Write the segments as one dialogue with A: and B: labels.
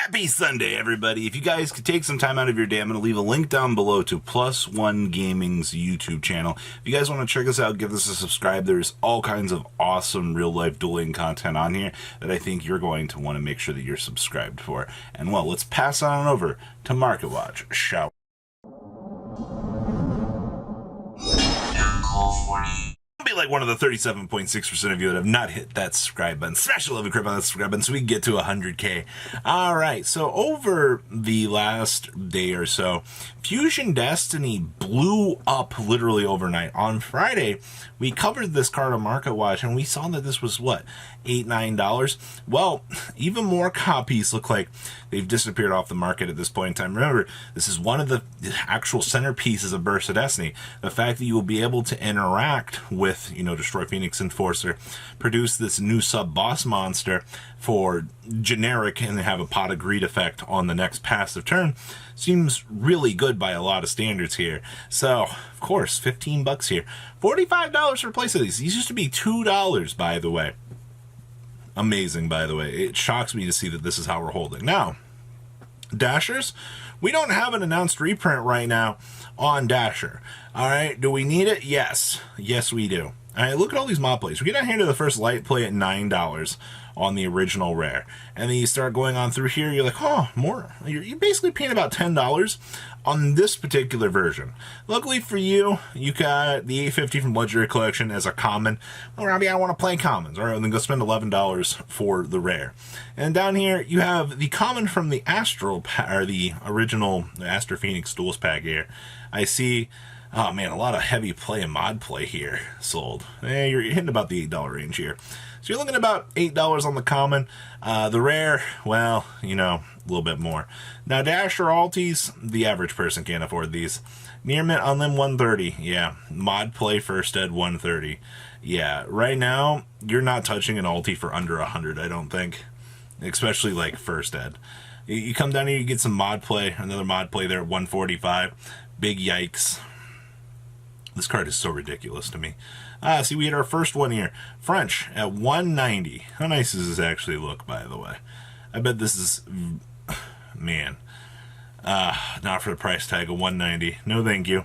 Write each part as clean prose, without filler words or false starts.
A: Happy Sunday, everybody. If you guys could take some time out of your day, I'm going to leave a link down below to Plus One Gaming's YouTube channel. If you guys want to check us out, give us a subscribe. There's all kinds of awesome real-life dueling content on here that I think you're going to want to make sure that you're subscribed for. And, well, let's pass on over to Market Watch, shall we? Call 40. Be like one of the 37.6% of you that have not hit that subscribe button. Smash the love and crap on that subscribe button so we can get to 100K. Alright, so over the last day or so, Fusion Destiny blew up literally overnight. On Friday, we covered this card on Market Watch and we saw that this was, what, $8, $9? Well, even more copies look like they've disappeared off the market at this point in time. Remember, this is one of the actual centerpieces of Burst of Destiny. The fact that you will be able to interact with, Destroy Phoenix Enforcer, produce this new sub-boss monster for generic and have a Pot of Greed effect on the next passive turn, seems really good by a lot of standards here. So, of course, 15 bucks here. $45 for a place of these. These used to be $2, by the way. Amazing, by the way. It shocks me to see that this is how we're holding. Now, Dashers, we don't have an announced reprint right now on Dasher. Alright, do we need it? Yes. Yes, we do. Alright, look at all these mod plays. We get down here to the first light play at $9 on the original rare. And then you start going on through here, you're like, oh, more. You're basically paying about $10 on this particular version. Luckily for you, you got the 850 from Legendary Collection as a common. Well, Robbie, I want to play commons. Alright, then go spend $11 for the rare. And down here, you have the common from the Astral, or the original Astro Phoenix Duels pack here. I see, oh man, a lot of heavy play and mod play here sold. You're hitting about the $8 range here. So you're looking at about $8 on the common. The rare, well, a little bit more. Now, Dasher Alties, the average person can't afford these. Near Mint Unlim 130, yeah. Mod play first ed 130. Yeah, right now, you're not touching an Alti for under 100, I don't think. Especially like first ed. You come down here, you get some mod play, another mod play there at 145. Big yikes. This card is so ridiculous to me. See, we had our first one here. French at 190. How nice does this actually look, by the way? I bet this is... Man. Not for the price tag of 190. No thank you.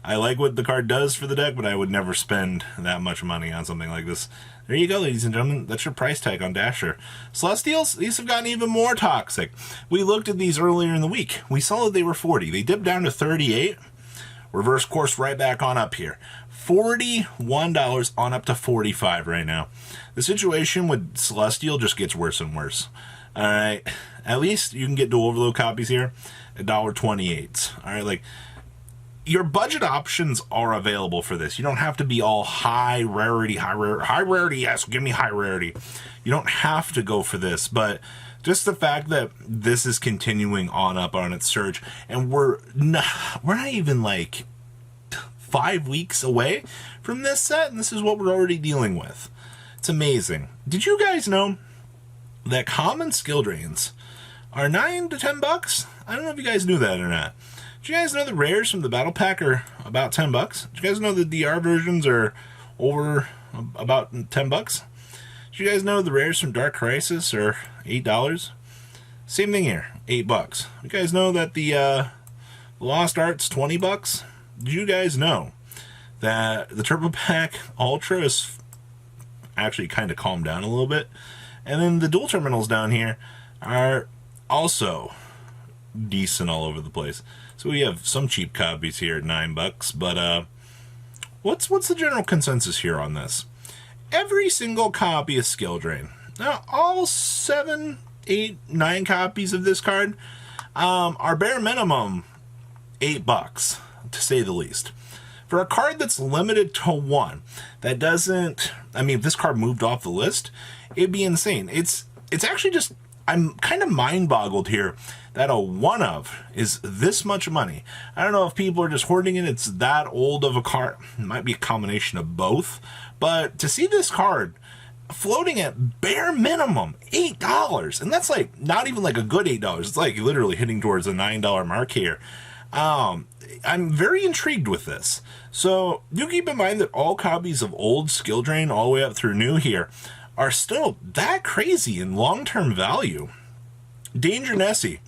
A: I like what the card does for the deck, but I would never spend that much money on something like this. There you go, ladies and gentlemen. That's your price tag on Dasher. Celestials, these have gotten even more toxic. We looked at these earlier in the week. We saw that they were 40. They dipped down to 38. Reverse course right back on up here. $41 on up to 45 right now. The situation with Celestial just gets worse and worse. Alright, at least you can get dual overload copies here at $1.28. Alright, like, your budget options are available for this. You don't have to be all high rarity, yes, give me high rarity. You don't have to go for this, but just the fact that this is continuing on up on its surge, and we're not even like 5 weeks away from this set, and this is what we're already dealing with. It's amazing. Did you guys know that common skill drains are 9 to 10 bucks? I don't know if you guys knew that or not. Did you guys know the rares from the battle pack are about 10 bucks? Did you guys know the DR versions are over about 10 bucks? Did you guys know the rares from Dark Crisis are $8? Same thing here, 8 bucks. You guys know that the Lost Art's 20 bucks? Did you guys know that the Turbo Pack Ultra is actually kind of calmed down a little bit? And then the dual terminals down here are also decent all over the place. So we have some cheap copies here at 9 bucks, but what's the general consensus here on this? Every single copy is skill drain. Now, all 7, 8, 9 copies of this card are bare minimum 8 bucks, to say the least. For a card that's limited to 1, that doesn't... I mean, if this card moved off the list, it'd be insane. It's actually just... I'm kind of mind-boggled here that a one of is this much money. I don't know if people are just hoarding it. It's that old of a card. It might be a combination of both. But to see this card floating at bare minimum $8, and that's like not even like a good $8. It's like literally hitting towards a $9 mark here. I'm very intrigued with this. So do keep in mind that all copies of old skill drain all the way up through new here are still that crazy in long-term value. Danger Nessie.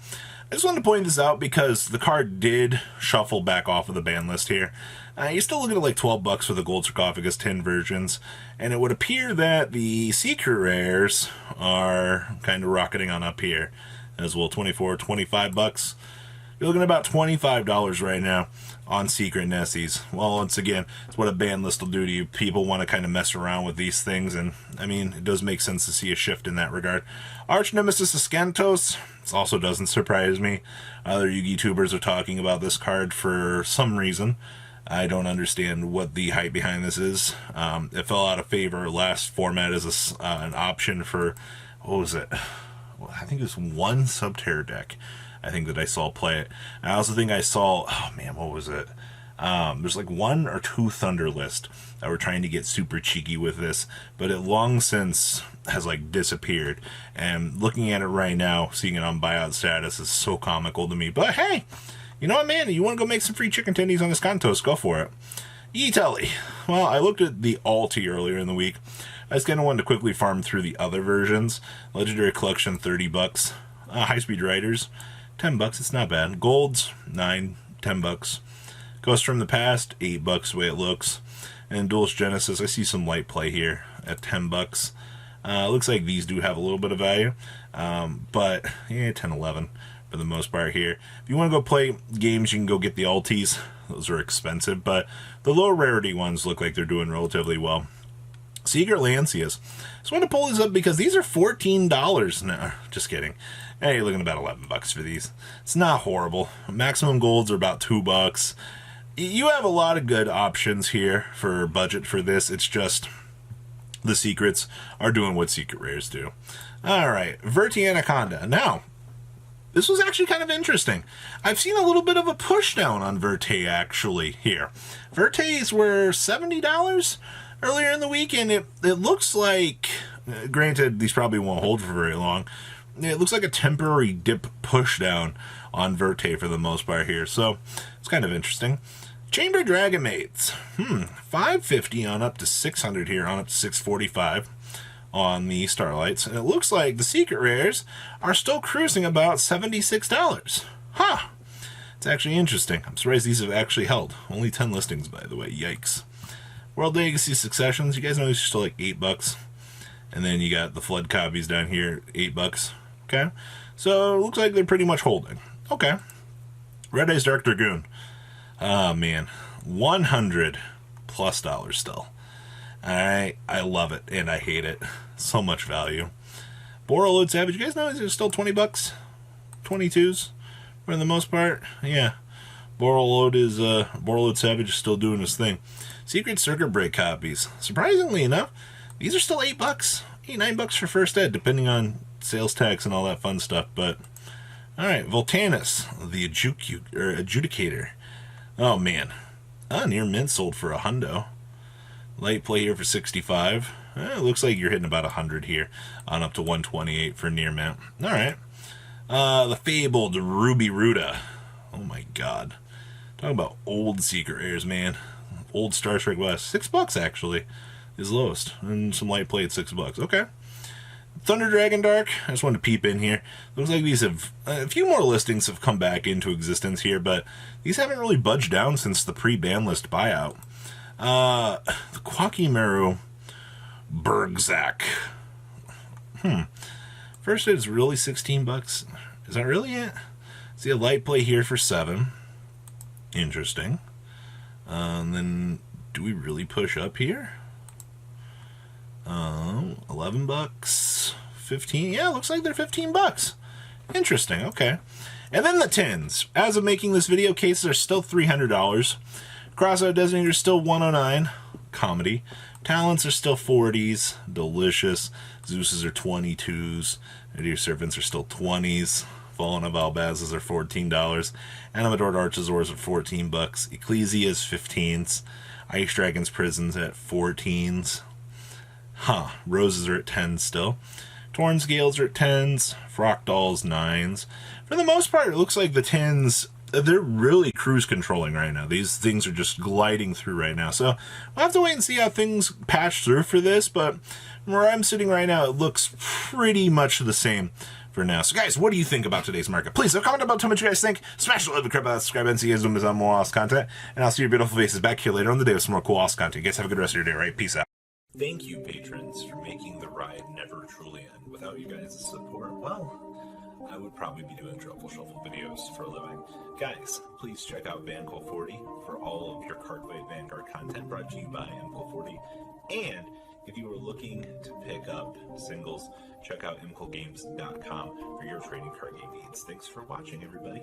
A: I just wanted to point this out because the card did shuffle back off of the ban list here. You're still looking at like $12 for the Gold Sarcophagus 10 versions, and it would appear that the secret rares are kind of rocketing on up here as well. 24, $25. You're looking at about $25 right now on Secret Nessies. Well, once again, it's what a ban list will do to you. People want to kind of mess around with these things, and I mean, it does make sense to see a shift in that regard. Arch Nemesis Ascantos, this also doesn't surprise me. Other Yu-Gi tubers are talking about this card for some reason. I don't understand what the hype behind this is. It fell out of favor last format as an option for, what was it? Well, I think it was one Subterror deck. I think that I saw play it. I also think I saw, oh man, what was it? There's like 1 or 2 Thunder list that were trying to get super cheeky with this, but it long since has like disappeared. And looking at it right now, seeing it on buyout status is so comical to me. But hey, you know what, man? You want to go make some free chicken tendies on Ascantos? Go for it. E-Telly. Well, I looked at the Alti earlier in the week. I just kind of wanted to quickly farm through the other versions. Legendary Collection, $30. High-Speed Riders, $10. It's not bad. Golds, $9, $10. Ghost from the Past, $8 the way it looks. And Duelist Genesis, I see some light play here at $10. Looks like these do have a little bit of value. But, yeah, 10, 11 for the most part here. If you want to go play games, you can go get the Altis. Those are expensive, but the low rarity ones look like they're doing relatively well. Secret Lancias. Just want to pull these up because these are $14. No, just kidding. Hey, you're looking at about $11 for these. It's not horrible. Maximum golds are about $2. You have a lot of good options here for budget for this. It's just the secrets are doing what secret rares do. All right, Verti Anaconda. Now, this was actually kind of interesting. I've seen a little bit of a push down on Verte actually here. Vertes were $70 earlier in the week, and it looks like, granted, these probably won't hold for very long. It looks like a temporary dip push down on Verte for the most part here, so it's kind of interesting. Chamber Dragon Mates, $550 on up to $600 here, on up to $645 on the Starlights, and it looks like the secret rares are still cruising about $76. Huh. It's actually interesting. I'm surprised these have actually held. Only 10 listings, by the way. Yikes. World Legacy Successions, you guys know these are still like $8. And then you got the Flood copies down here, $8. Okay? So it looks like they're pretty much holding. Okay. Red Eyes Dark Dragoon. Oh, man. $100+ still. I love it, and I hate it. So much value. Borreload Savage, you guys know these are still $20? 22s for the most part? Yeah. Borreload Savage is still doing his thing. Secret Circuit Break copies. Surprisingly enough, these are still $8. $8, $9 for first ed, depending on sales tax and all that fun stuff. But alright, Voltanus, the Adjudicator. Oh man. Near mint sold for $100. Light play here for $65. It looks like you're hitting about $100 here, on up to $128 for near mint. Alright. The fabled Ruby Ruda. Oh my god. Talking about old secret rares, man. Old Star Strike West. $6 actually is lowest. And some light play at $6. Okay. Thunder Dragon Dark. I just wanted to peep in here. Looks like these have a few more listings have come back into existence here, but these haven't really budged down since the pre-ban list buyout. The Quakimeru Bergzak. First it's really $16. Is that really it? See a light play here for $7. Interesting. And then do we really push up here? $11, 15. Yeah, looks like they're $15. Interesting. Okay. And then the tins. As of making this video, cases are still $300. Crossout Designator is still $109. Comedy. Talents are still $40s. Delicious. Zeus's are $22s. Your Servants are still $20s. Fallen of Albaz's are $14. Animador Archosaurs are $14. Ecclesia is $15s. Ice Dragon's Prisons at $14s. Roses are at 10 still. Torn Scales are at 10s. Frock Dolls 9s. For the most part, it looks like the 10s, they're really cruise controlling right now. These things are just gliding through right now. So we'll have to wait and see how things patch through for this, but where I'm sitting right now, it looks pretty much the same for now. So, guys, what do you think about today's market? Please leave a comment about what you guys think. Smash the like, subscribe button, subscribe, and see you guys doing some more awesome content. And I'll see your beautiful faces back here later on the day with some more cool awesome content. You guys have a good rest of your day, right? Peace out. Thank you, patrons, for making the ride never truly end. Without you guys' support, well, I would probably be doing Truffle Shuffle videos for a living. Guys, please check out VanCool40 for all of your Cardfight Vanguard content brought to you by MCool40. And if you are looking to pick up singles, check out mcoolgames.com for your trading card game needs. Thanks for watching, everybody.